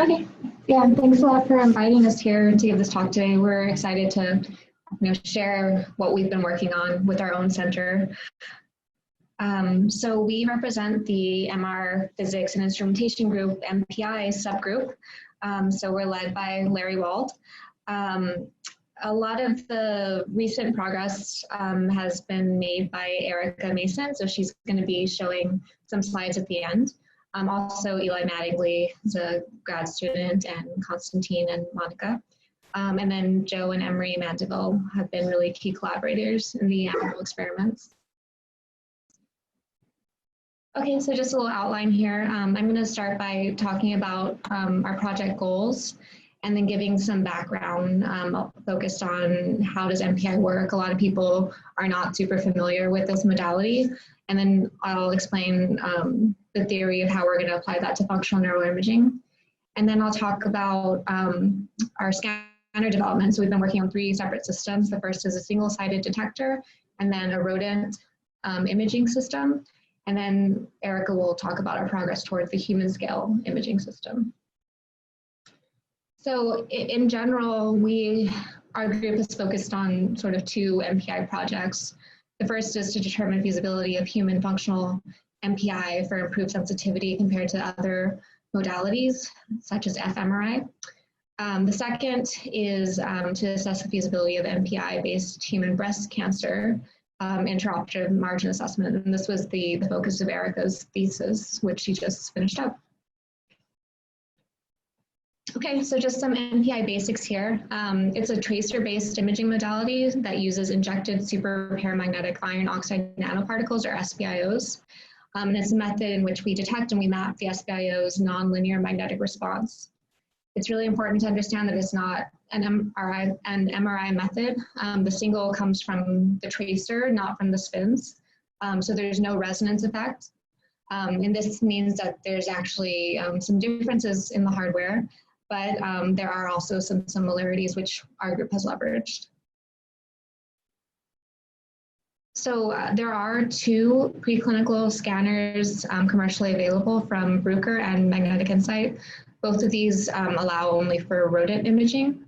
Okay, yeah, thanks a lot for inviting us here to give this talk today. We're excited to share what we've been working on with our own center. So we represent the MR Physics and Instrumentation Group, MPI subgroup. So we're led by Larry Wald. A lot of the recent progress has been made by Erica Mason, so she's going to be showing some slides at the end. Also, Eli Mattingly is a grad student, and Constantine and Monica. And then Joe and Emery Mandeville have been really key collaborators in the animal experiments. Okay, so just a little outline here. I'm going to start by talking about our project goals and then giving some background focused on how does MPI work. A lot of people are not super familiar with this modality. And then I'll explain the theory of how we're going to apply that to functional neuroimaging. And then I'll talk about our scanner development. So we've been working on 3 separate systems. The first is a single-sided detector, and then a rodent imaging system. And then Erica will talk about our progress towards the human scale imaging system. So in general, our group is focused on sort of 2 MPI projects. The first is to determine feasibility of human functional MPI for improved sensitivity compared to other modalities, such as fMRI. The second is to assess the feasibility of MPI-based human breast cancer intraoperative margin assessment. And this was the focus of Erica's thesis, which she just finished up. Okay, so just some MPI basics here. It's a tracer-based imaging modality that uses injected superparamagnetic iron oxide nanoparticles, or SPIOs. And it's a method in which we detect and we map the SPIO's nonlinear magnetic response. It's really important to understand that it's not an MRI method. The signal comes from the tracer, not from the spins. So there's no resonance effect. And this means that there's actually some differences in the hardware, but there are also some similarities which our group has leveraged. So there are 2 preclinical scanners commercially available from Bruker and Magnetic Insight. Both of these allow only for rodent imaging.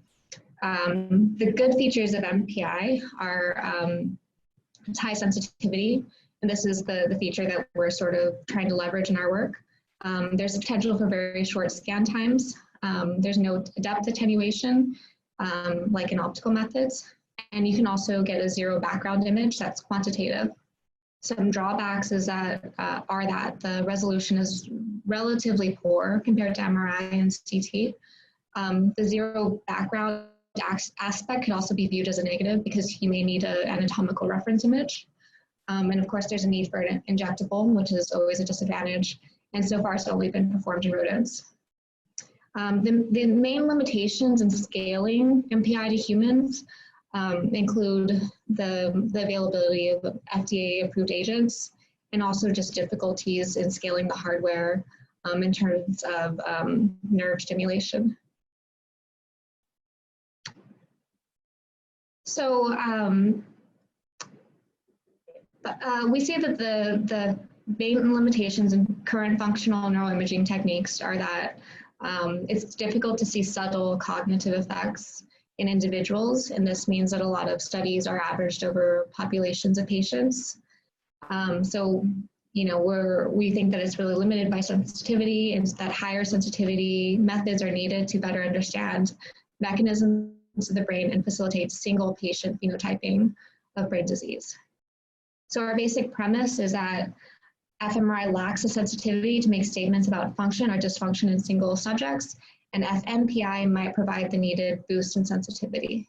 The good features of MPI are its high sensitivity, and this is the feature that we're sort of trying to leverage in our work. There's potential for very short scan times. There's no depth attenuation, like in optical methods, and you can also get a 0 background image that's quantitative. Some drawbacks are that the resolution is relatively poor compared to MRI and CT. The 0 background aspect could also be viewed as a negative because you may need an anatomical reference image. And of course, there's a need for an injectable, which is always a disadvantage. And so far, it's only been performed in rodents. The main limitations in scaling MPI to humans include the availability of FDA-approved agents, and also just difficulties in scaling the hardware in terms of nerve stimulation. So we see that the main limitations in current functional neuroimaging techniques are that it's difficult to see subtle cognitive effects in individuals, and this means that a lot of studies are averaged over populations of patients. So, we think that it's really limited by sensitivity, and that higher sensitivity methods are needed to better understand mechanisms of the brain and facilitate single patient phenotyping of brain disease. So our basic premise is that fMRI lacks the sensitivity to make statements about function or dysfunction in single subjects, and fMPI might provide the needed boost in sensitivity.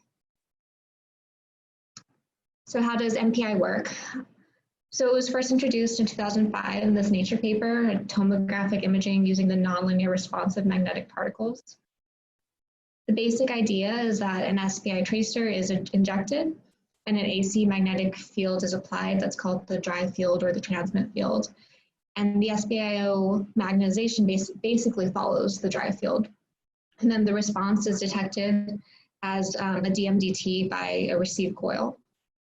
So how does MPI work? So it was first introduced in 2005 in this Nature paper, tomographic imaging using the nonlinear response of magnetic particles. The basic idea is that an SPI tracer is injected and an AC magnetic field is applied that's called the drive field or the transmit field. And the SPIO magnetization basically follows the drive field. And then the response is detected as a DMDT by a receive coil.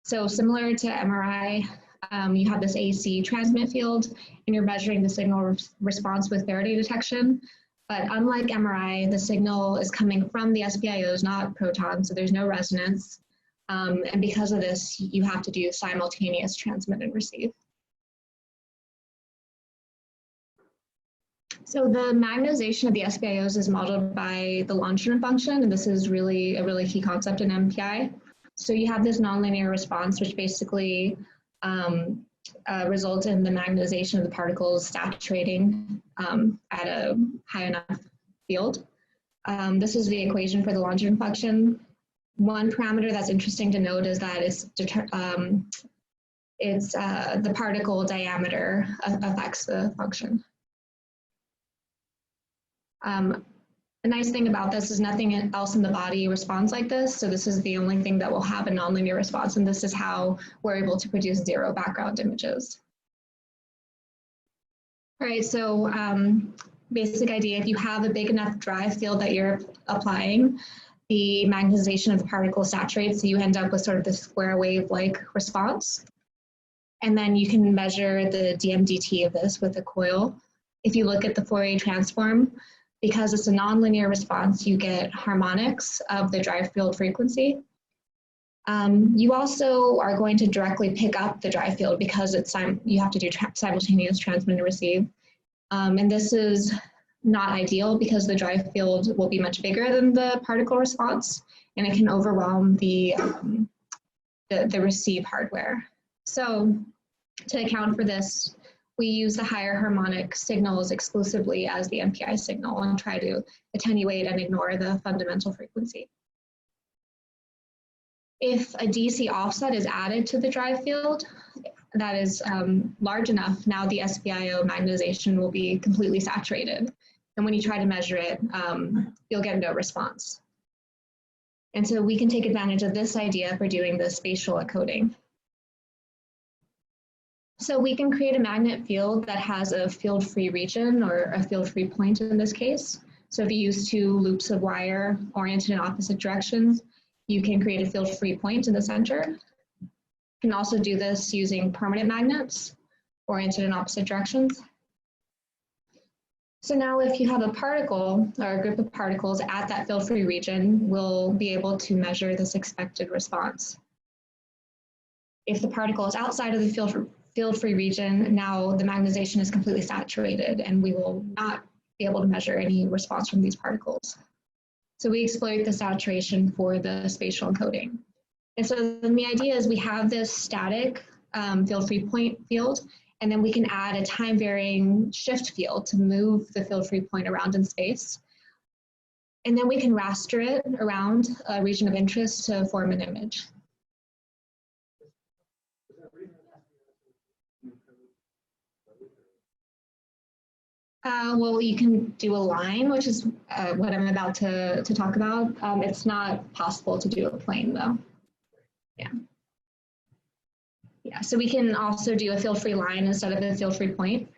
So similar to MRI, you have this AC transmit field, and you're measuring the signal response with Faraday detection. But unlike MRI, the signal is coming from the SPIOs, not protons, so there's no resonance. And because of this, you have to do simultaneous transmit and receive. So the magnetization of the SPIOs is modeled by the Longitudinal function, and this is really a really key concept in MPI. So you have this nonlinear response, which basically results in the magnetization of the particles saturating at a high enough field. This is the equation for the Longitudinal function. One parameter that's interesting to note is that the particle diameter affects the function. The nice thing about this is nothing else in the body responds like this. So this is the only thing that will have a nonlinear response. And this is how we're able to produce 0 background images. All right, so basic idea, if you have a big enough drive field that you're applying, the magnetization of the particle saturates, so you end up with sort of this square wave-like response. And then you can measure the dm/dt of this with a coil. If you look at the Fourier transform, because it's a nonlinear response, you get harmonics of the drive field frequency. You also are going to directly pick up the drive field because you have to do simultaneous transmit and receive. And this is not ideal because the drive field will be much bigger than the particle response, and it can overwhelm the receive hardware. So to account for this, we use the higher harmonic signals exclusively as the MPI signal and try to attenuate and ignore the fundamental frequency. If a DC offset is added to the drive field that is large enough, now the SPIO magnetization will be completely saturated. And when you try to measure it, you'll get no response. And so we can take advantage of this idea for doing the spatial encoding. So we can create a magnet field that has a field-free region, or a field-free point in this case. So if you use 2 loops of wire oriented in opposite directions, you can create a field-free point in the center. You can also do this using permanent magnets oriented in opposite directions. So now if you have a particle or a group of particles at that field-free region, we'll be able to measure this expected response. If the particle is outside of the field-free region, now the magnetization is completely saturated and we will not be able to measure any response from these particles. So we exploit the saturation for the spatial encoding. And so then the idea is we have this static field-free point field, and then we can add a time-varying shift field to move the field-free point around in space. And then we can raster it around a region of interest to form an image. Well, you can do a line, which is what I'm about to talk about. It's not possible to do a plane, though. Yeah, so we can also do a field-free line instead of a field-free point.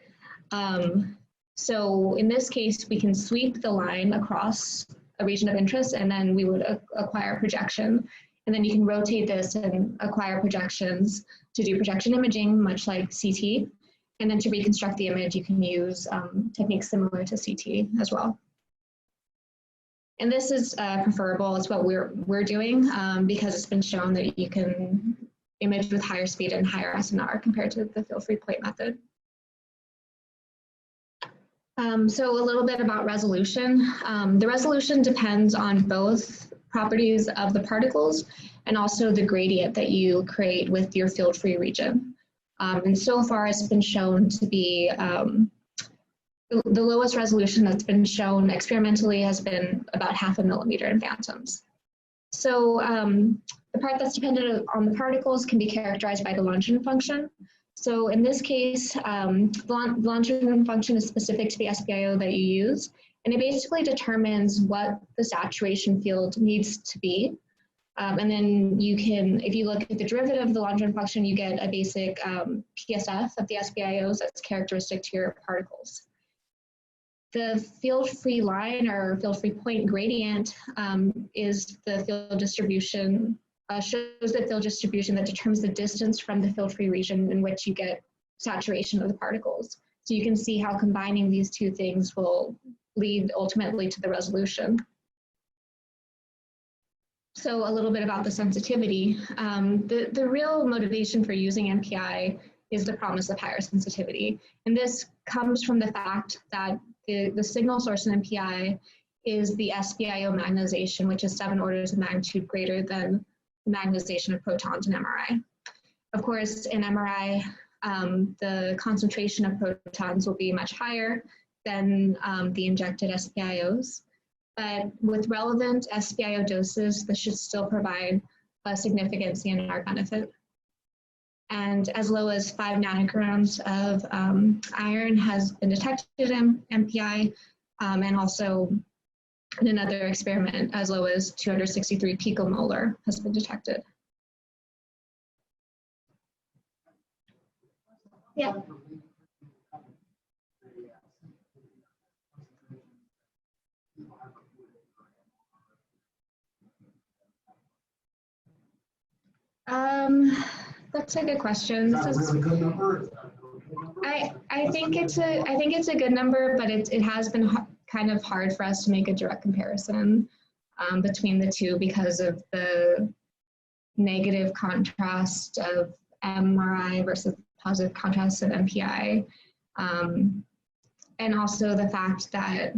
So in this case, we can sweep the line across a region of interest, and then we would acquire projection. And then you can rotate this and acquire projections to do projection imaging, much like CT. And then to reconstruct the image, you can use techniques similar to CT as well. And this is preferable. It's what we're doing because it's been shown that you can image with higher speed and higher SNR compared to the field-free point method. So a little bit about resolution. The resolution depends on both properties of the particles and also the gradient that you create with your field-free region. And so far it's been shown to be the lowest resolution that's been shown experimentally has been about 0.5 millimeter in phantoms. So the part that's dependent on the particles can be characterized by the longitudinal function. So in this case, the longitudinal function is specific to the SPIO that you use, and it basically determines what the saturation field needs to be. And then you can, if you look at the derivative of the longitudinal function, you get a basic PSF of the SPIOs that's characteristic to your particles. The field-free line or field-free point gradient is the field distribution, shows the field distribution that determines the distance from the field-free region in which you get saturation of the particles. So you can see how combining these two things will lead ultimately to the resolution. So a little bit about the sensitivity. The real motivation for using MPI is the promise of higher sensitivity. And this comes from the fact that the signal source in MPI is the SBIO magnetization, which is 7 orders of magnitude greater than the magnetization of protons in MRI. Of course, in MRI, the concentration of protons will be much higher than the injected SBIOs. But with relevant SBIO doses, this should still provide a significant CNR benefit. And as low as 5 nanograms of iron has been detected in MPI, and also in another experiment, as low as 263 picomolar has been detected. Yeah. That's a good question. This is a good number. I think it's a good number, but it has been kind of hard for us to make a direct comparison between the two because of the negative contrast of MRI versus positive contrast of MPI, and also the fact that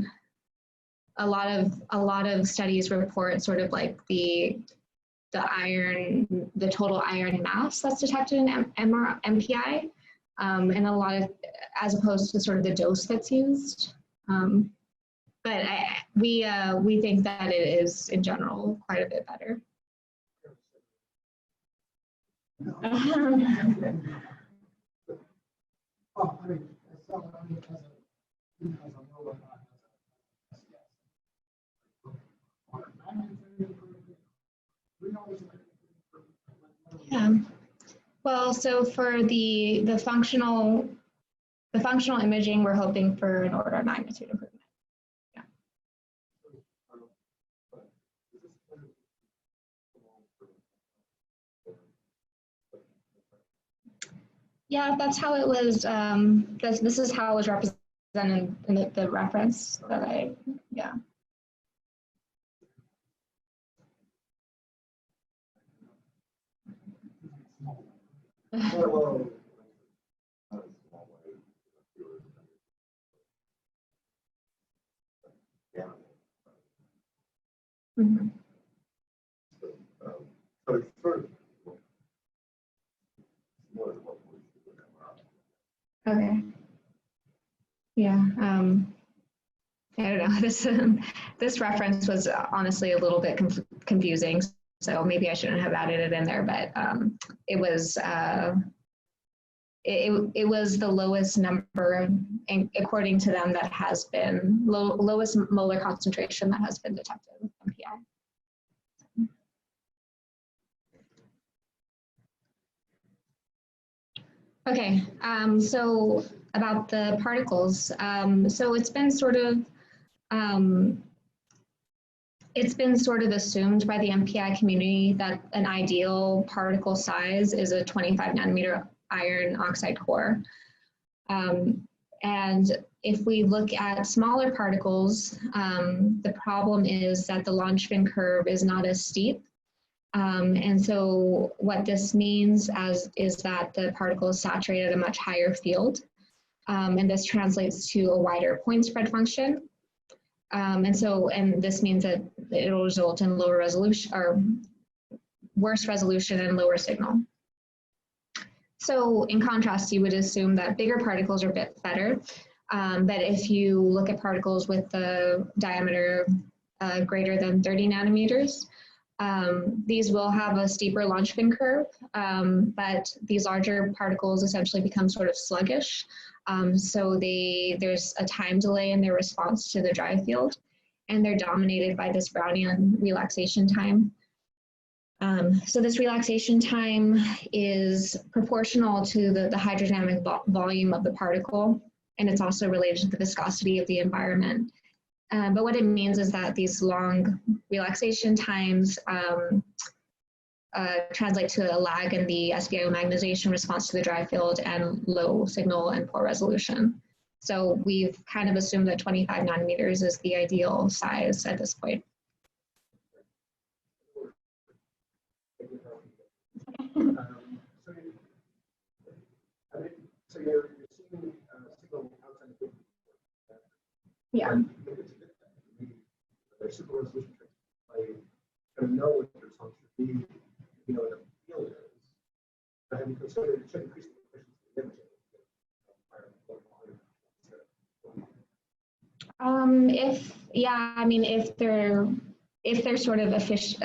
a lot of studies report sort of like the total iron mass that's detected in MPI, and a lot of, as opposed to sort of the dose that's used. But we think that it is in general quite a bit better. Yeah. Well, so for the functional imaging, we're hoping for an order of magnitude improvement. Yeah. Yeah, that's how it was. This is how it was represented in the reference that yeah. Mm-hmm. Okay. Yeah. I don't know. This reference was honestly a little bit confusing, so maybe I shouldn't have added it in there. But it was it was the lowest number, according to them, that has been lowest molar concentration that has been detected with MPI. Okay, so about the particles, so it's been sort of assumed by the MPI community that an ideal particle size is a 25 nanometer iron oxide core. And if we look at smaller particles, the problem is that the Langevin curve is not as steep. And so what this means is that the particle is saturated at a much higher field. And this translates to a wider point spread function. And this means that it will result in lower resolution or worse resolution and lower signal. So in contrast, you would assume that bigger particles are a bit better. But if you look at particles with the diameter greater than 30 nanometers, these will have a steeper Langevin curve, but these larger particles essentially become sort of sluggish. So there's a time delay in their response to the dry field, and they're dominated by this Brownian relaxation time. So this relaxation time is proportional to the hydrodynamic volume of the particle, and it's also related to the viscosity of the environment. But what it means is that these long relaxation times translate to a lag in the SBIO magnetization response to the dry field and low signal and poor resolution. So we've kind of assumed that 25 nanometers is the ideal size at this point. So you're seeing signal outside the field. Yeah. There's super resolution tricks. Like, kind of know what your response should be, you know, what the field is. But have you considered it should increase the efficiency of imaging? If they're sort of efficient,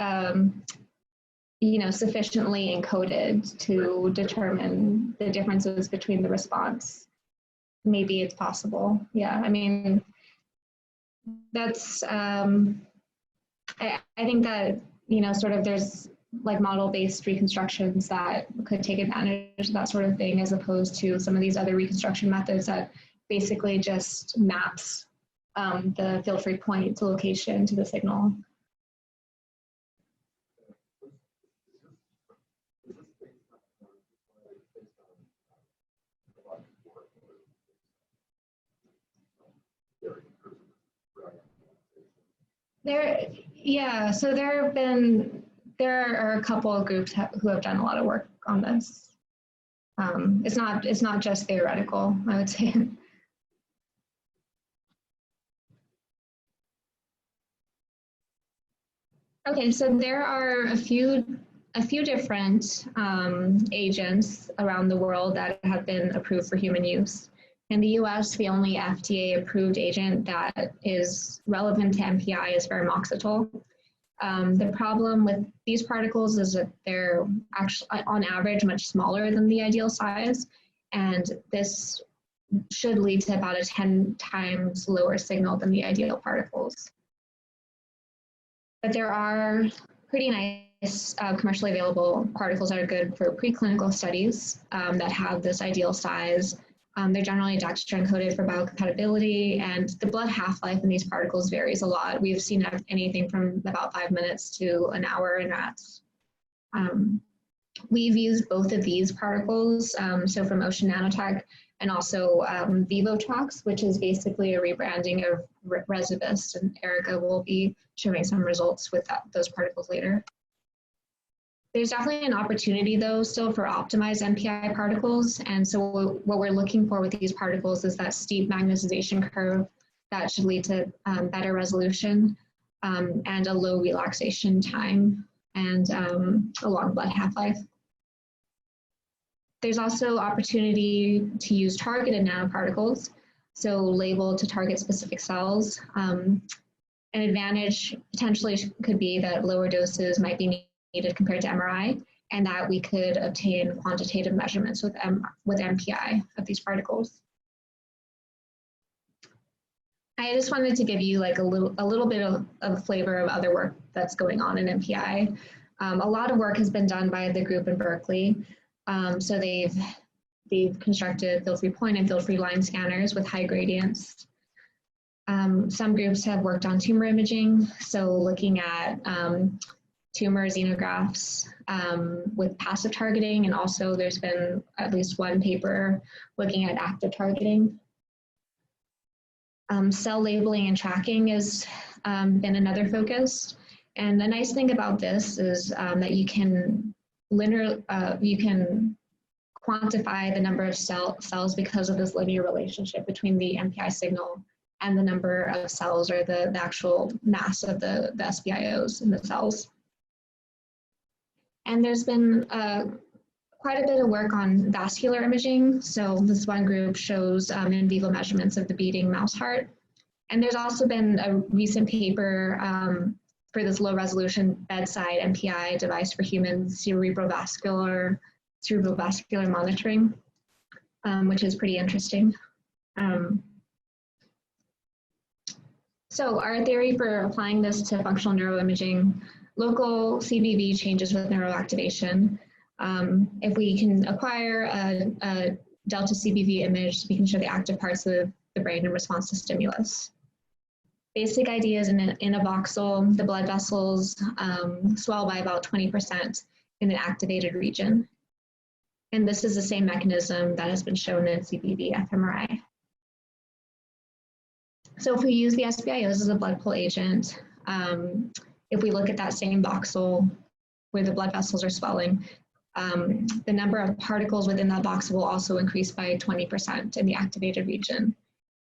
you know, sufficiently encoded to determine the differences between the response, maybe it's possible. Yeah, I mean, that's, I think that, you know, sort of there's like model-based reconstructions that could take advantage of that sort of thing, as opposed to some of these other reconstruction methods that basically just maps the field-free point to location to the signal. So there are a couple of groups who have done a lot of work on this. It's not just theoretical, I would say. Okay, so there are a few different agents around the world that have been approved for human use. In the US, the only FDA approved agent that is relevant to MPI is ferumoxytol. The problem with these particles is that they're actually, on average, much smaller than the ideal size, and this should lead to about a 10 times lower signal than the ideal particles. But there are pretty nice commercially available particles that are good for preclinical studies that have this ideal size. They're generally detector encoded for biocompatibility, and the blood half-life in these particles varies a lot. We've seen anything from about 5 minutes to an hour in rats. We've used both of these particles, so from Ocean Nanotech, and also Vivotox, which is basically a rebranding of Resistive, and Erica will be showing some results with those particles later. There's definitely an opportunity, though, still for optimized MPI particles. And so what we're looking for with these particles is that steep magnetization curve that should lead to better resolution and a low relaxation time and a long blood half-life. There's also opportunity to use targeted nanoparticles, so labeled to target specific cells. An advantage potentially could be that lower doses might be needed compared to MRI, and that we could obtain quantitative measurements with MPI of these particles. I just wanted to give you like a little bit of flavor of other work that's going on in MPI. A lot of work has been done by the group in Berkeley. So they've constructed field-free point and field-free line scanners with high gradients. Some groups have worked on tumor imaging, so looking at tumor xenografts with passive targeting, and also there's been at least one paper looking at active targeting. Cell labeling and tracking has been another focus. And the nice thing about this is that you can quantify the number of cells because of this linear relationship between the MPI signal and the number of cells, or the actual mass of the SBIOs in the cells. And there's been quite a bit of work on vascular imaging. So this one group shows in vivo measurements of the beating mouse heart. And there's also been a recent paper for this low resolution bedside MPI device for human cerebrovascular monitoring, which is pretty interesting. So our theory for applying this to functional neuroimaging: local CBV changes with neuroactivation. If we can acquire a delta CBV image, we can show the active parts of the brain in response to stimulus. Basic ideas: in a voxel, the blood vessels swell by about 20% in the activated region. And this is the same mechanism that has been shown in CBV fMRI. So if we use the SBIOs as a blood pull agent, if we look at that same voxel where the blood vessels are swelling, the number of particles within that voxel will also increase by 20% in the activated region.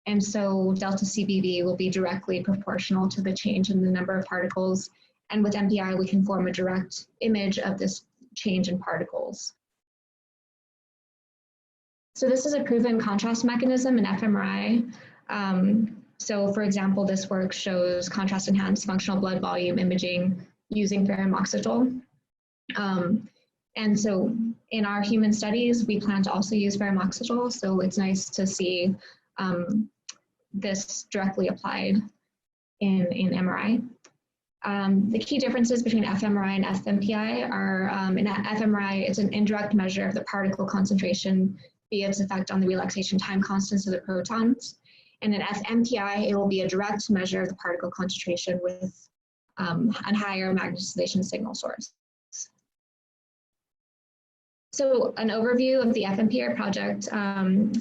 And so delta CBV will be directly proportional to the change in the number of particles. And with MPI, we can form a direct image of this change in particles. So this is a proven contrast mechanism in fMRI. So for example, this work shows contrast-enhanced functional blood volume imaging using ferrum oxytol. And so in our human studies, we plan to also use ferrum oxytol. So it's nice to see this directly applied in MRI. The key differences between fMRI and fMPI are in fMRI, it's an indirect measure of the particle concentration via its effect on the relaxation time constants of the protons. And in fMPI, it will be a direct measure of the particle concentration with a higher magnetization signal source. So an overview of the fMPI project.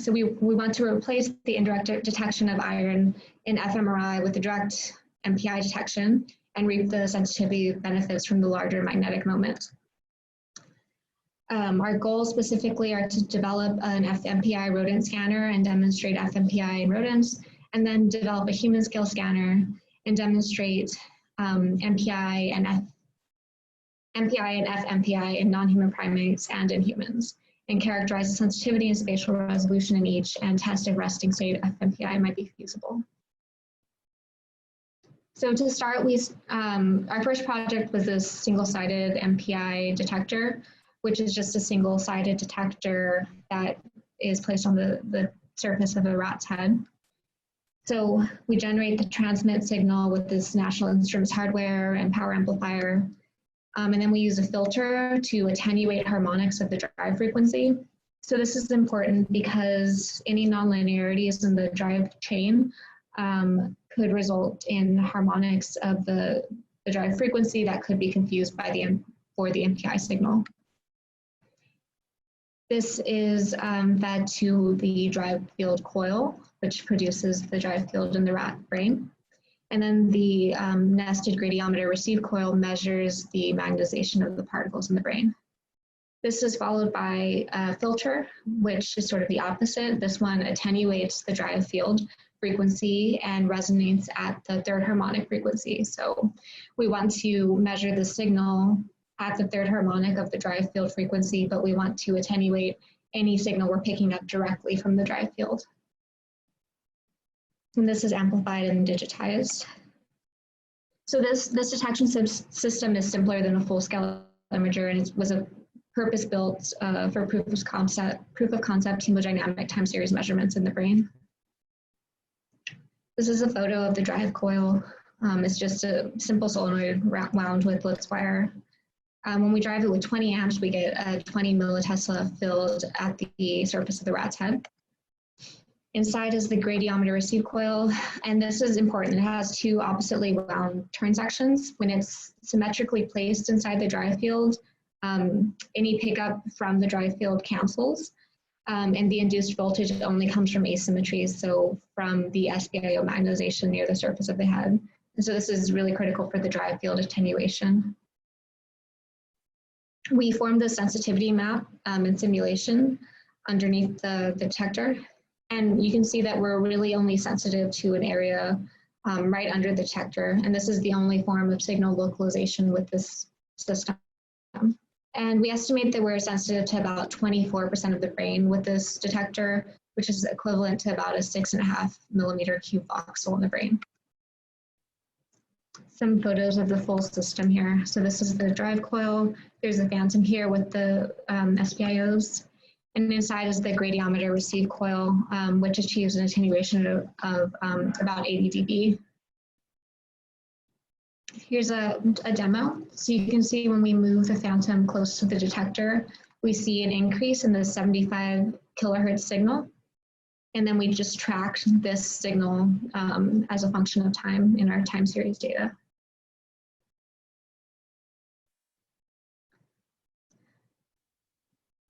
So we want to replace the indirect detection of iron in fMRI with the direct MPI detection and reap the sensitivity benefits from the larger magnetic moment. Our goals specifically are to develop an fMPI rodent scanner and demonstrate fMPI in rodents, and then develop a human scale scanner and demonstrate MPI and fMPI in non-human primates and in humans, and characterize the sensitivity and spatial resolution in each and test if resting state fMPI might be feasible. So to start, our first project was this single-sided MPI detector, which is just a single-sided detector that is placed on the surface of a rat's head. So we generate the transmit signal with this National Instruments hardware and power amplifier. And then we use a filter to attenuate harmonics of the drive frequency. So this is important because any nonlinearities in the drive chain could result in harmonics of the drive frequency that could be confused for the MPI signal. This is fed to the drive field coil, which produces the drive field in the rat brain. And then the nested gradiometer receive coil measures the magnetization of the particles in the brain. This is followed by a filter, which is sort of the opposite. This one attenuates the drive field frequency and resonates at the third harmonic frequency. So we want to measure the signal at the third harmonic of the drive field frequency, but we want to attenuate any signal we're picking up directly from the drive field. And this is amplified and digitized. So this detection system is simpler than a full-scale imager, and it was a purpose-built for proof of concept hemodynamic time series measurements in the brain. This is a photo of the drive coil. It's just a simple solenoid wound with Lutz wire. When we drive it with 20 amps, we get a 20 millitesla filled at the surface of the rat's head. Inside is the gradiometer receive coil, and this is important. It has two oppositely wound turn sections. When it's symmetrically placed inside the drive field, any pickup from the drive field cancels, and the induced voltage only comes from asymmetries, so from the SBIO magnetization near the surface of the head. And so this is really critical for the drive field attenuation. We formed the sensitivity map in simulation underneath the detector. And you can see that we're really only sensitive to an area right under the detector. And this is the only form of signal localization with this system. And we estimate that we're sensitive to about 24% of the brain with this detector, which is equivalent to about a 6.5 millimeter cube voxel in the brain. Some photos of the full system here. So this is the drive coil. There's a phantom here with the SBIOs. And inside is the gradiometer receive coil, which achieves an attenuation of about 80 dB. Here's a demo. So you can see when we move the phantom close to the detector, we see an increase in the 75 kilohertz signal. And then we just tracked this signal as a function of time in our time series data.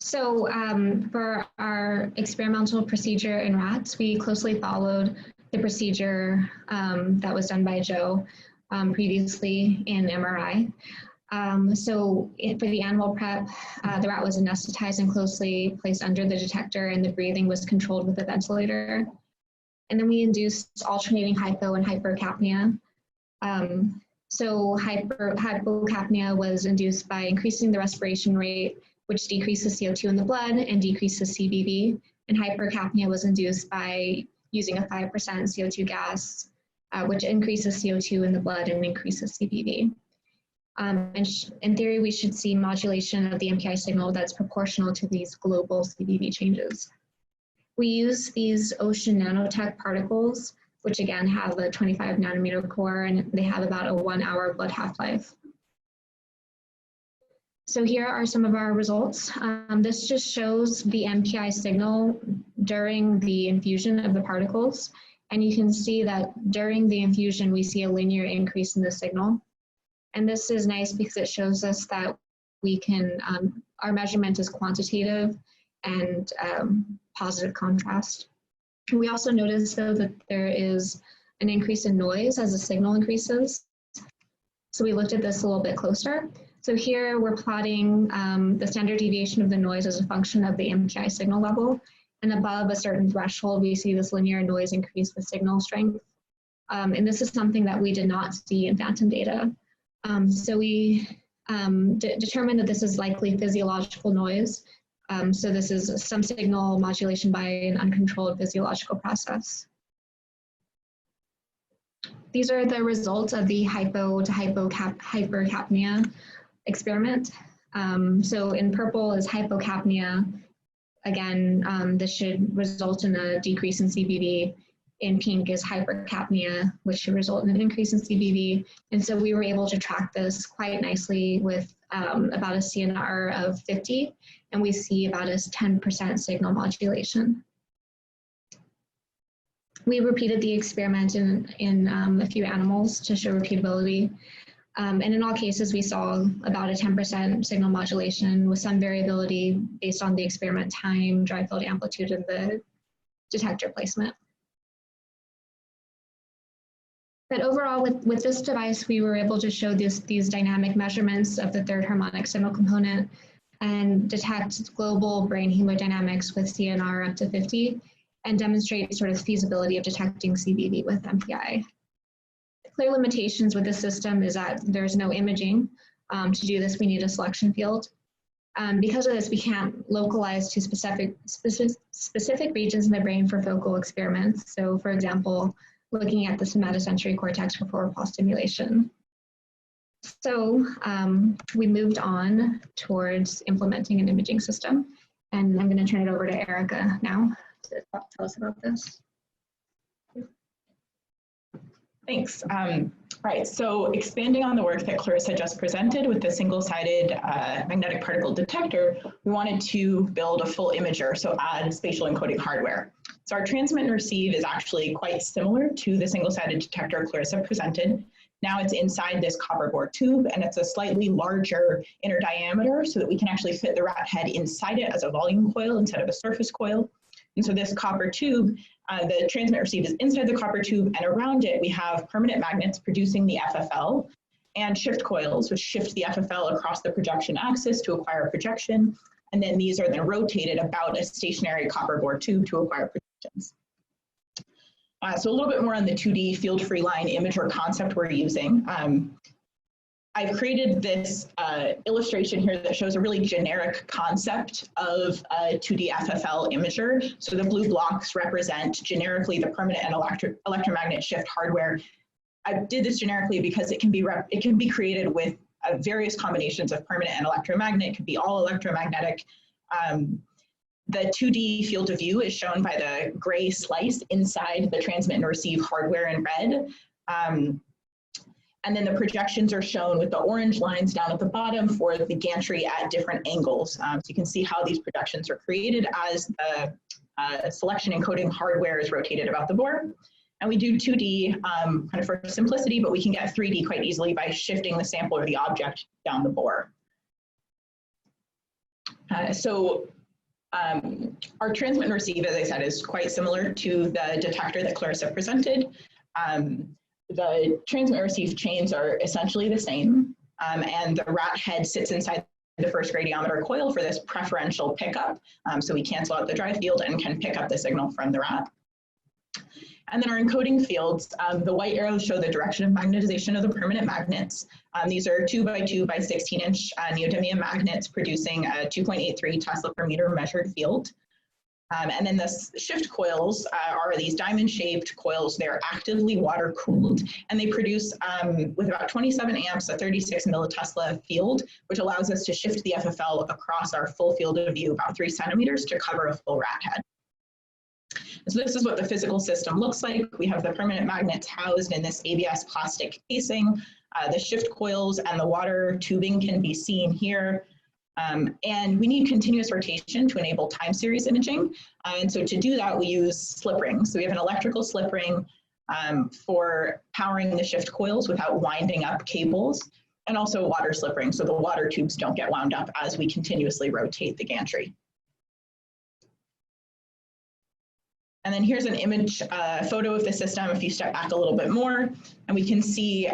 So for our experimental procedure in rats, we closely followed the procedure that was done by Joe previously in MRI. For the animal prep, the rat was anesthetized and closely placed under the detector, and the breathing was controlled with a ventilator. And then we induced alternating hypo and hypercapnia. Hypocapnia was induced by increasing the respiration rate, which decreases CO2 in the blood and decreases CBV. And hypercapnia was induced by using a 5% CO2 gas, which increases CO2 in the blood and increases CBV. In theory, we should see modulation of the MPI signal that's proportional to these global CBV changes. We use these ocean nanotech particles, which again have a 25 nanometer core, and they have about a 1 hour blood half-life. So here are some of our results. This just shows the MPI signal during the infusion of the particles. And you can see that during the infusion, we see a linear increase in the signal. And this is nice because it shows us that we can, our measurement is quantitative and positive contrast. We also notice though that there is an increase in noise as the signal increases. So we looked at this a little bit closer. So here we're plotting the standard deviation of the noise as a function of the MPI signal level. And above a certain threshold, we see this linear noise increase with signal strength. And this is something that we did not see in phantom data. So we determined that this is likely physiological noise. So this is some signal modulation by an uncontrolled physiological process. These are the results of the hypo to hypercapnia experiment. So in purple is hypocapnia. Again, this should result in a decrease in CBV. In pink is hypercapnia, which should result in an increase in CBV. And so we were able to track this quite nicely with about a CNR of 50, and we see about a 10% signal modulation. We repeated the experiment in a few animals to show repeatability. And in all cases, we saw about a 10% signal modulation with some variability based on the experiment time, dry field amplitude, and the detector placement. But overall, with this device, we were able to show these dynamic measurements of the third harmonic signal component and detect global brain hemodynamics with CNR up to 50 and demonstrate sort of feasibility of detecting CBV with MPI. The clear limitations with this system is that there's no imaging. To do this, we need a selection field. Because of this, we can't localize to specific regions in the brain for focal experiments. So for example, looking at the somatosensory cortex for forward pulse stimulation. So we moved on towards implementing an imaging system. And I'm going to turn it over to Erica now to tell us about this. Thanks. Right, so expanding on the work that Clarissa just presented with the single-sided magnetic particle detector, we wanted to build a full imager, so add spatial encoding hardware. So our transmit and receive is actually quite similar to the single-sided detector Clarissa presented. Now it's inside this copper bore tube, and it's a slightly larger inner diameter so that we can actually fit the rat head inside it as a volume coil instead of a surface coil. And so this copper tube, the transmit receive is inside the copper tube, and around it we have permanent magnets producing the FFL and shift coils, which shift the FFL across the projection axis to acquire projection. And then these are then rotated about a stationary copper bore tube to acquire projections. So a little bit more on the 2D field-free line imager concept we're using. I've created this illustration here that shows a really generic concept of a 2D FFL imager. So the blue blocks represent generically the permanent and electromagnet shift hardware. I did this generically because it can be created with various combinations of permanent and electromagnet. It could be all electromagnetic. The 2D field of view is shown by the gray slice inside the transmit and receive hardware in red. And then the projections are shown with the orange lines down at the bottom for the gantry at different angles. So you can see how these projections are created as the selection encoding hardware is rotated about the board. And we do 2D kind of for simplicity, but we can get 3D quite easily by shifting the sample or the object down the bore. So Our transmit and receive, as I said, is quite similar to the detector that Clarissa presented. The transmit and receive chains are essentially the same, and the rat head sits inside the first radiometer coil for this preferential pickup. So we cancel out the dry field and can pick up the signal from the rat. And then our encoding fields, the white arrows show the direction of magnetization of the permanent magnets. These are 2 by 2 by 16-inch neodymium magnets producing a 2.83 Tesla per meter measured field. And then the shift coils are these diamond-shaped coils. They're actively water-cooled, and they produce, with about 27 amps, a 36 millitesla field, which allows us to shift the FFL across our full field of view about 3 centimeters to cover a full rat head. So this is what the physical system looks like. We have the permanent magnets housed in this ABS plastic casing. The shift coils and the water tubing can be seen here. And we need continuous rotation to enable time series imaging. And so to do that, we use slip rings. So we have an electrical slip ring for powering the shift coils without winding up cables, and also water slip rings, so the water tubes don't get wound up as we continuously rotate the gantry. And then here's an image photo of the system if you step back a little bit more, and we can see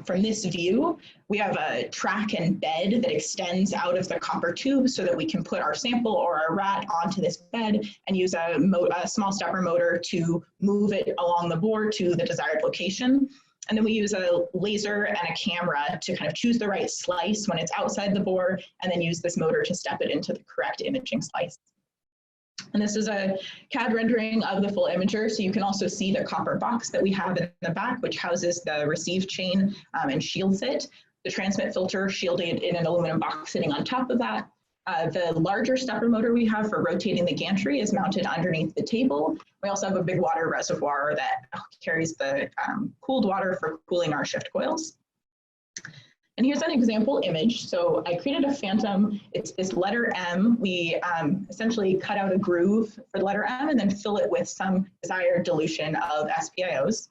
from this view, we have a track and bed that extends out of the copper tube so that we can put our sample or our rat onto this bed and use a small stepper motor to move it along the bore to the desired location. And then we use a laser and a camera to kind of choose the right slice when it's outside the bore, and then use this motor to step it into the correct imaging slice. And this is a CAD rendering of the full imager, so you can also see the copper box that we have in the back, which houses the receive chain and shields it. The transmit filter shielded in an aluminum box sitting on top of that. The larger stepper motor we have for rotating the gantry is mounted underneath the table. We also have a big water reservoir that carries the cooled water for cooling our shift coils. And here's an example image. So I created a phantom. It's this letter M. We essentially cut out a groove for the letter M and then fill it with some desired dilution of SPIOs.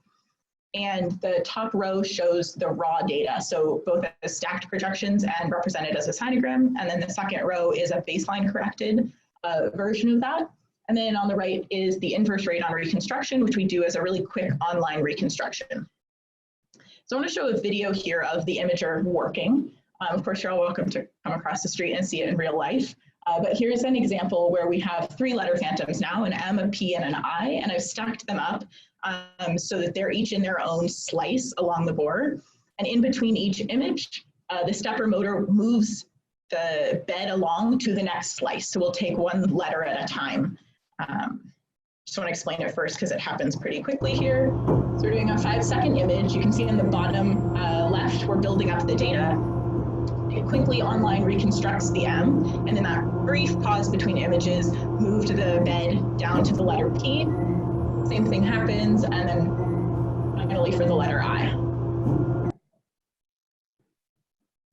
And the top row shows the raw data, so both as stacked projections and represented as a sinogram. And then the second row is a baseline corrected version of that. And then on the right is the inverse rate on reconstruction, which we do as a really quick online reconstruction. So I want to show a video here of the imager working. Of course, you're all welcome to come across the street and see it in real life. But here's an example where we have 3 letter phantoms now, an M, a P, and an I, and I've stacked them up so that they're each in their own slice along the board. And in between each image, the stepper motor moves the bed along to the next slice. So we'll take one letter at a time. Just want to explain it first because it happens pretty quickly here. So we're doing a 5-second image. You can see in the bottom left, we're building up the data. It quickly online reconstructs the M, and then that brief pause between images moved the bed down to the letter P. Same thing happens, and then finally for the letter I.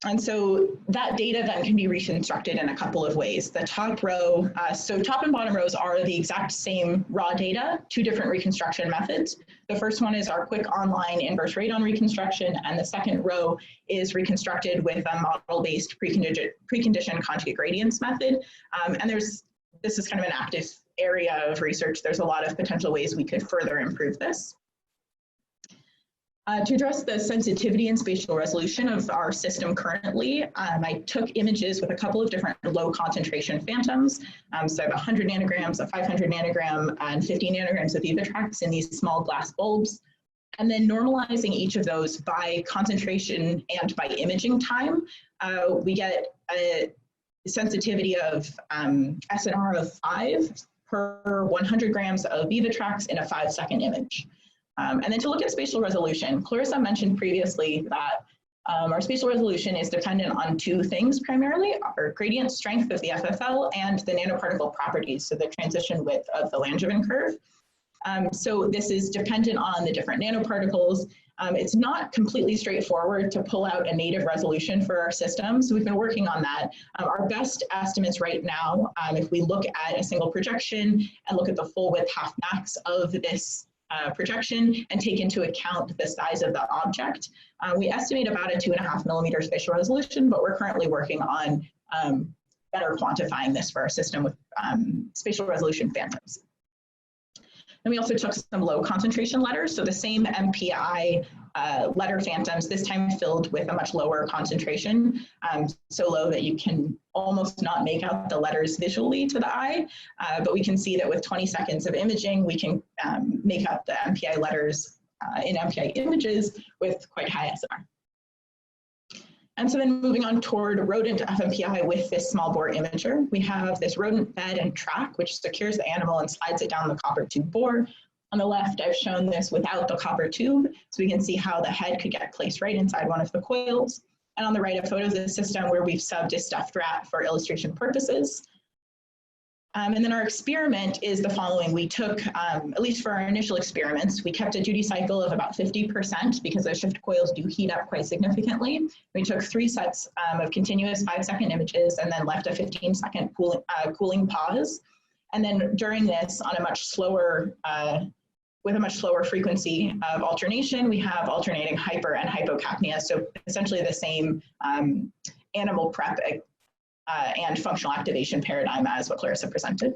And so that data then can be reconstructed in a couple of ways. The top row, so top and bottom rows are the exact same raw data, 2 different reconstruction methods. The first one is our quick online inverse radon reconstruction, and the second row is reconstructed with a model-based preconditioned conjugate gradients method. And this is kind of an active area of research. There's a lot of potential ways we could further improve this. To address the sensitivity and spatial resolution of our system currently, I took images with a couple of different low concentration phantoms. So I have 100 nanograms, a 500 nanogram, and 50 nanograms of Vivatrax in these small glass bulbs. And then normalizing each of those by concentration and by imaging time, we get a sensitivity of SNR of 5 per 100 grams of Vivatrax in a 5-second image. And then to look at spatial resolution, Clarissa mentioned previously that our spatial resolution is dependent on 2 things primarily, our gradient strength of the FFL and the nanoparticle properties, so the transition width of the Langevin curve. So this is dependent on the different nanoparticles. It's not completely straightforward to pull out a native resolution for our system, so we've been working on that. Our best estimates right now, if we look at a single projection and look at the full width half max of this projection and take into account the size of the object, we estimate about a 2.5 millimeter spatial resolution, but we're currently working on better quantifying this for our system with spatial resolution phantoms. And we also took some low concentration letters, so the same MPI letter phantoms, this time filled with a much lower concentration, so low that you can almost not make out the letters visually to the eye, but we can see that with 20 seconds of imaging, we can make out the MPI letters in MPI images with quite high SR. And so then moving on toward rodent fMPI with this small bore imager, we have this rodent bed and track, which secures the animal and slides it down the copper tube bore. On the left, I've shown this without the copper tube, so we can see how the head could get placed right inside one of the coils. And on the right, a photo of the system where we've subbed a stuffed rat for illustration purposes. And then our experiment is the following. We took, at least for our initial experiments, we kept a duty cycle of about 50% because those shift coils do heat up quite significantly. We took 3 sets of continuous 5-second images and then left a 15-second cooling pause. And then during this, on a much slower, with a much slower frequency of alternation, we have alternating hyper and hypocapnia. So essentially the same animal prep and functional activation paradigm as what Clarissa presented.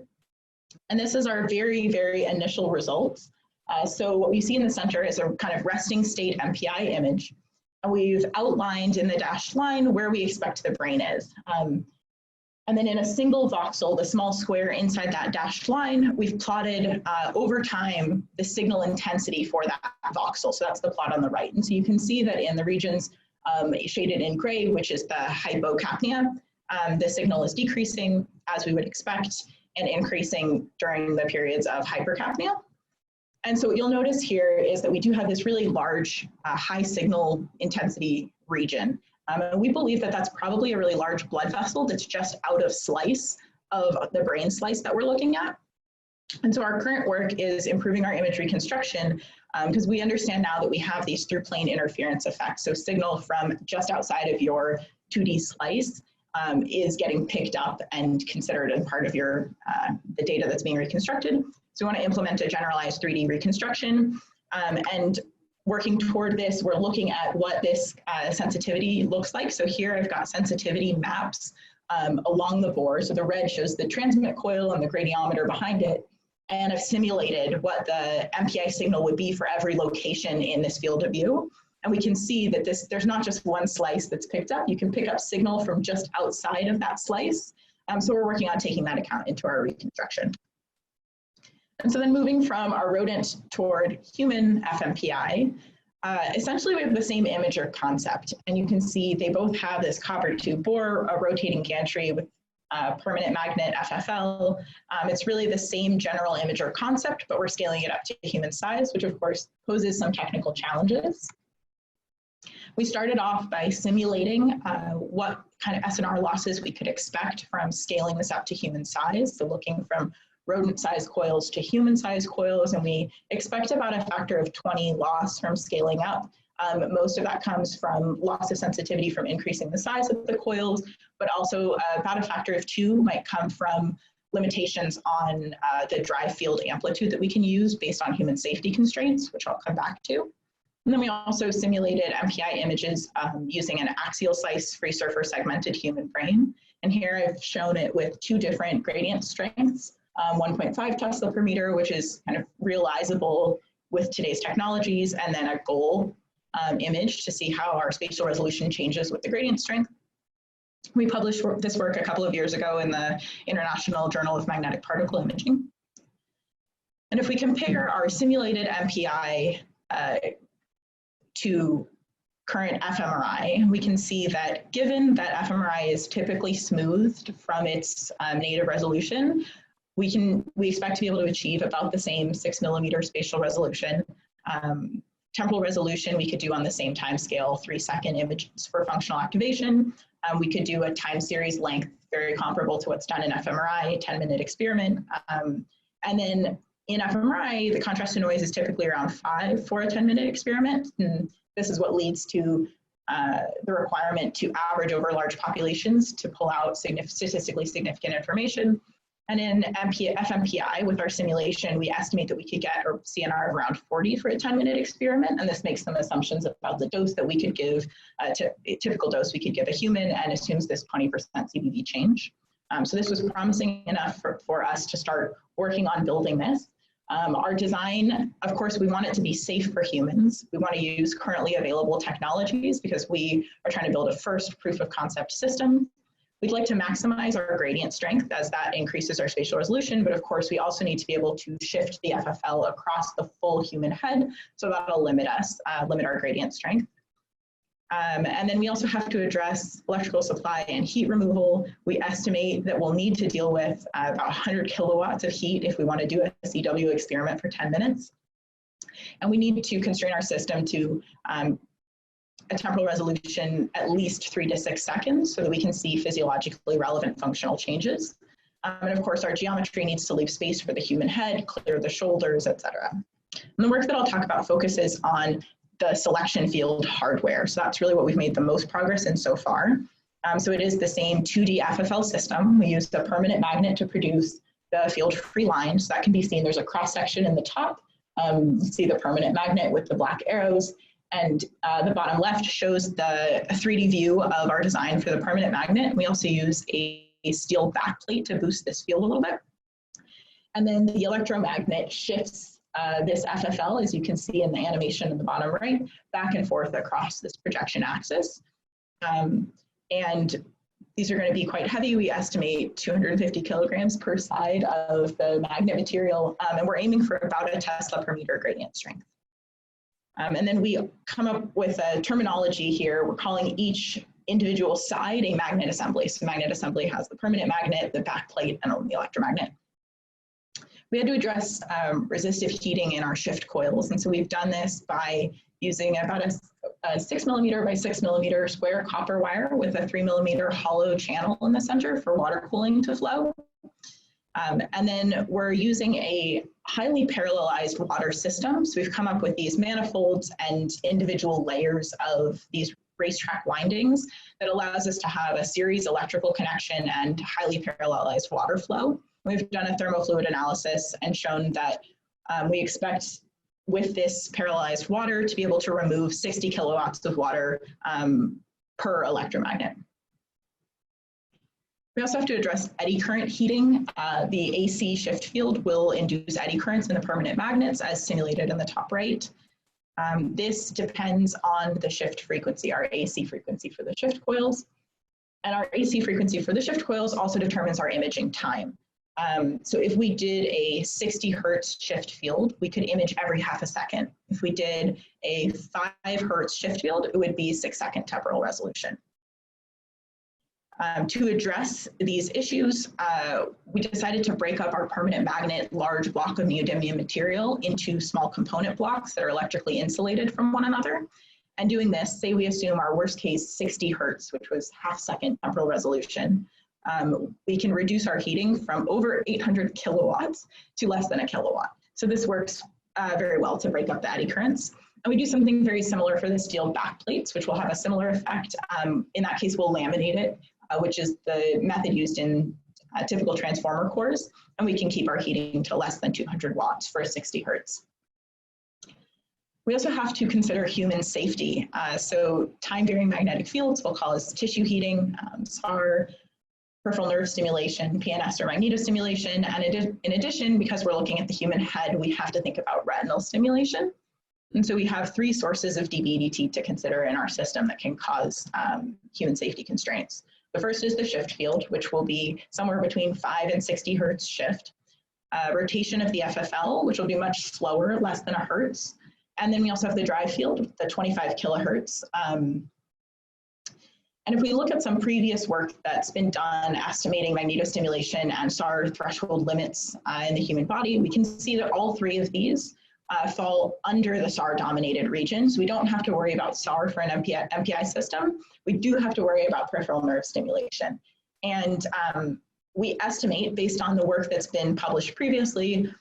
And this is our very, very initial results. So what we see in the center is a kind of resting state MPI image. And we've outlined in the dashed line where we expect the brain is. And then in a single voxel, the small square inside that dashed line, we've plotted over time the signal intensity for that voxel. So that's the plot on the right. And so you can see that in the regions shaded in gray, which is the hypocapnia, the signal is decreasing as we would expect and increasing during the periods of hypercapnia. And so what you'll notice here is that we do have this really large high signal intensity region. And we believe that that's probably a really large blood vessel that's just out of slice of the brain slice that we're looking at. And so our current work is improving our image reconstruction because we understand now that we have these through plane interference effects. So signal from just outside of your 2D slice is getting picked up and considered as part of your the data that's being reconstructed. So we want to implement a generalized 3D reconstruction, and working toward this, we're looking at what this sensitivity looks like. So here I've got sensitivity maps along the bore. So the red shows the transmit coil and the gradiometer behind it. And I've simulated what the MPI signal would be for every location in this field of view. And we can see that there's not just one slice that's picked up. You can pick up signal from just outside of that slice. So we're working on taking that account into our reconstruction. And so then moving from our rodent toward human fMPI, essentially we have the same imager concept. And you can see they both have this copper tube bore, a rotating gantry with permanent magnet FFL. It's really the same general imager concept, but we're scaling it up to human size, which of course poses some technical challenges. We started off by simulating what kind of SNR losses we could expect from scaling this up to human size. So looking from rodent size coils to human size coils, and we expect about a factor of 20 loss from scaling up. Most of that comes from loss of sensitivity from increasing the size of the coils, but also about a factor of 2 might come from limitations on the drive field amplitude that we can use based on human safety constraints, which I'll come back to. And then we also simulated MPI images using an axial slice free surfer segmented human brain. And here I've shown it with 2 different gradient strengths, 1.5 Tesla per meter, which is kind of realizable with today's technologies, and then a goal image to see how our spatial resolution changes with the gradient strength. We published this work a couple of years ago in the International Journal of Magnetic Particle Imaging. And if we compare our simulated MPI to current fMRI, we can see that given that fMRI is typically smoothed from its native resolution, we expect to be able to achieve about the same 6mm spatial resolution. Temporal resolution we could do on the same time scale, 3-second images for functional activation. We could do a time series length very comparable to what's done in fMRI, 10-minute experiment. And then in fMRI, the contrast to noise is typically around 5 for a 10-minute experiment. And this is what leads to the requirement to average over large populations to pull out statistically significant information. And in fMPI, with our simulation, we estimate that we could get a CNR of around 40 for a 10-minute experiment. And this makes some assumptions about the dose that we could give, a typical dose we could give a human, and assumes this 20% CBV change. So this was promising enough for us to start working on building this. Our design, of course, we want it to be safe for humans. We want to use currently available technologies because we are trying to build a first proof of concept system. We'd like to maximize our gradient strength as that increases our spatial resolution, but of course we also need to be able to shift the FFL across the full human head, so that'll limit us, limit our gradient strength. And then we also have to address electrical supply and heat removal. We estimate that we'll need to deal with about 100 kilowatts of heat if we want to do a CW experiment for 10 minutes. And we need to constrain our system to a temporal resolution at least 3 to 6 seconds so that we can see physiologically relevant functional changes. And of course, our geometry needs to leave space for the human head, clear the shoulders, etc. And the work that I'll talk about focuses on the selection field hardware. So that's really what we've made the most progress in so far. So it is the same 2D FFL system. We use the permanent magnet to produce the field-free line. So that can be seen, there's a cross-section in the top. You see the permanent magnet with the black arrows. And the bottom left shows the 3D view of our design for the permanent magnet. We also use a steel backplate to boost this field a little bit. And then the electromagnet shifts this FFL, as you can see in the animation in the bottom right, back and forth across this projection axis. And these are going to be quite heavy. We estimate 250 kilograms per side of the magnet material, and we're aiming for about a Tesla per meter gradient strength. And then we come up with a terminology here. We're calling each individual side a magnet assembly. So magnet assembly has the permanent magnet, the backplate, and the electromagnet. We had to address resistive heating in our shift coils. And so we've done this by using about a 6 millimeter by 6 millimeter square copper wire with a 3 millimeter hollow channel in the center for water cooling to flow. And then we're using a highly parallelized water system. So we've come up with these manifolds and individual layers of these racetrack windings that allows us to have a series electrical connection and highly parallelized water flow. We've done a thermofluid analysis and shown that we expect with this parallelized water to be able to remove 60 kilowatts of water per electromagnet. We also have to address eddy current heating. The AC shift field will induce eddy currents in the permanent magnets as simulated in the top right. This depends on the shift frequency, our AC frequency for the shift coils. And our AC frequency for the shift coils also determines our imaging time. So if we did a 60 hertz shift field, we could image every half a second. If we did a 5 hertz shift field, it would be 6-second temporal resolution. To address these issues, we decided to break up our permanent magnet large block of neodymium material into small component blocks that are electrically insulated from one another. And doing this, say we assume our worst case 60 hertz, which was half-second temporal resolution, we can reduce our heating from over 800 kilowatts to less than a kilowatt. So this works very well to break up the eddy currents. And we do something very similar for the steel backplates, which will have a similar effect. In that case, we'll laminate it, which is the method used in typical transformer cores, and we can keep our heating to less than 200 watts for 60 hertz. We also have to consider human safety. So time-varying magnetic fields will cause tissue heating, SAR, peripheral nerve stimulation, PNS or magnetostimulation, and in addition, because we're looking at the human head, we have to think about retinal stimulation. And so we have 3 sources of DBDT to consider in our system that can cause human safety constraints. The first is the shift field, which will be somewhere between 5 and 60 hertz shift. Rotation of the FFL, which will be much slower, less than a hertz. And then we also have the drive field, the 25 kilohertz. And if we look at some previous work that's been done estimating magnetostimulation and SAR threshold limits in the human body, we can see that all 3 of these fall under the SAR-dominated regions. We don't have to worry about SAR for an MPI system. We do have to worry about peripheral nerve stimulation. And we estimate, based on the work that's been published previously,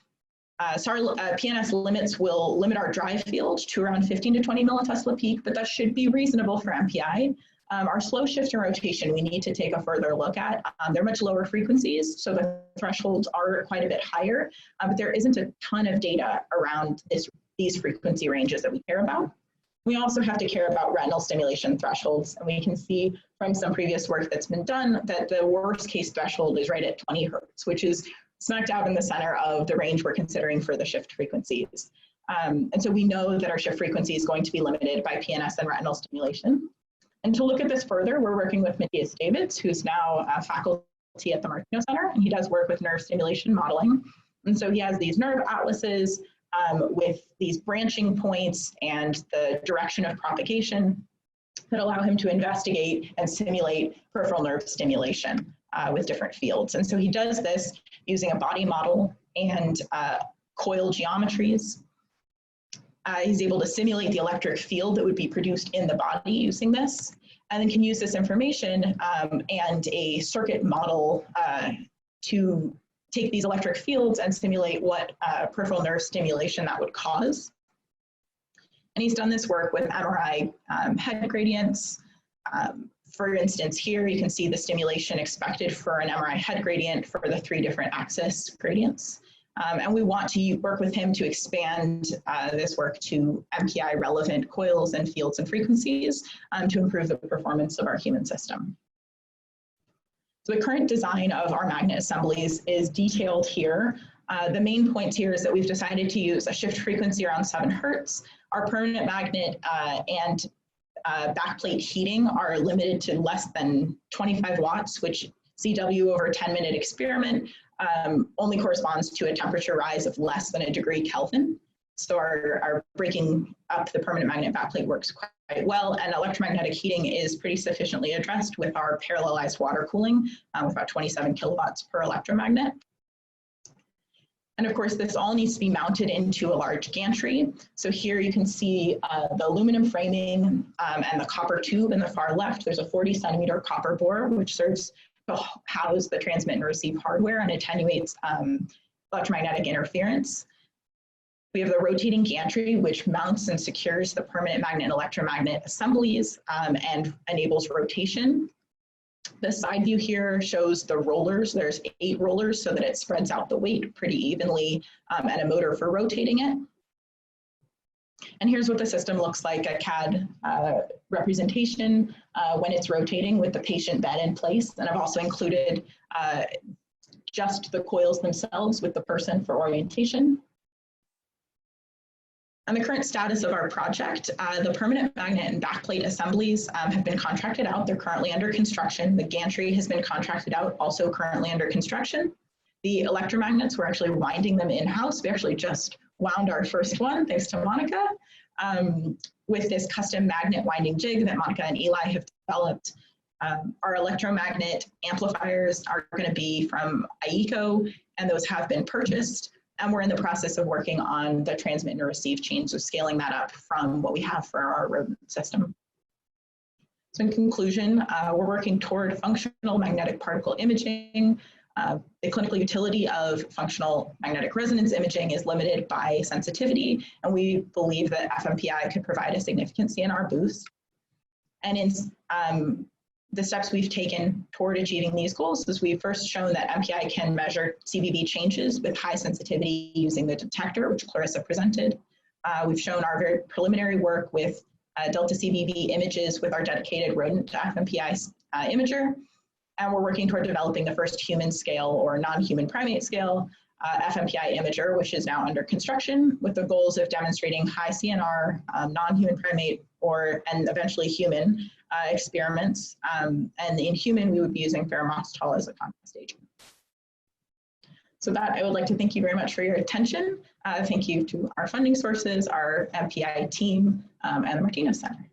PNS limits will limit our drive field to around 15 to 20 millitesla peak, but that should be reasonable for MPI. Our slow shift and rotation, we need to take a further look at. They're much lower frequencies, so the thresholds are quite a bit higher, but there isn't a ton of data around these frequency ranges that we care about. We also have to care about retinal stimulation thresholds, and we can see from some previous work that's been done that the worst case threshold is right at 20 hertz, which is smack dab in the center of the range we're considering for the shift frequencies. And so we know that our shift frequency is going to be limited by PNS and retinal stimulation. And to look at this further, we're working with Matthias Davids, who's now a faculty at the Martinos Center, and he does work with nerve stimulation modeling. And so he has these nerve atlases with these branching points and the direction of propagation that allow him to investigate and simulate peripheral nerve stimulation with different fields. And so he does this using a body model and coil geometries. He's able to simulate the electric field that would be produced in the body using this, and then can use this information and a circuit model to take these electric fields and simulate what peripheral nerve stimulation that would cause. And he's done this work with MRI head gradients. For instance, here you can see the stimulation expected for an MRI head gradient for the 3 different axis gradients. And we want to work with him to expand this work to MPI relevant coils and fields and frequencies to improve the performance of our human system. So the current design of our magnet assemblies is detailed here. The main points here is that we've decided to use a shift frequency around 7 hertz. Our permanent magnet and backplate heating are limited to less than 25 watts, which CW over a 10-minute experiment only corresponds to a temperature rise of less than 1 degree Kelvin. So our breaking up the permanent magnet backplate works quite well, and electromagnetic heating is pretty sufficiently addressed with our parallelized water cooling with about 27 kilowatts per electromagnet. And of course, this all needs to be mounted into a large gantry. So here you can see the aluminum framing and the copper tube in the far left. There's a 40-centimeter copper bore, which serves to house the transmit and receive hardware and attenuates electromagnetic interference. We have the rotating gantry, which mounts and secures the permanent magnet and electromagnet assemblies and enables rotation. The side view here shows the rollers. There's 8 rollers so that it spreads out the weight pretty evenly and a motor for rotating it. And here's what the system looks like, a CAD representation when it's rotating with the patient bed in place. And I've also included just the coils themselves with the person for orientation. On the current status of our project, the permanent magnet and backplate assemblies have been contracted out. They're currently under construction. The gantry has been contracted out, also currently under construction. The electromagnets, we're actually winding them in-house. We actually just wound our first one, thanks to Monica, with this custom magnet winding jig that Monica and Eli have developed. Our electromagnet amplifiers are going to be from IECO, and those have been purchased. And we're in the process of working on the transmit and receive chain, so scaling that up from what we have for our rodent system. So in conclusion, we're working toward functional magnetic particle imaging. The clinical utility of functional magnetic resonance imaging is limited by sensitivity, and we believe that fMPI could provide a significant CNR boost. And in the steps we've taken toward achieving these goals is we've first shown that MPI can measure CVV changes with high sensitivity using the detector, which Clarissa presented. We've shown our very preliminary work with delta CVV images with our dedicated rodent fMPI imager. And we're working toward developing the first human scale or non-human primate scale fMPI imager, which is now under construction with the goals of demonstrating high CNR, non-human primate, and eventually human experiments. And in human, we would be using ferumoxetol as a contrast agent. So that, I would like to thank you very much for your attention. Thank you to our funding sources, our MPI team, and the Martinos Center.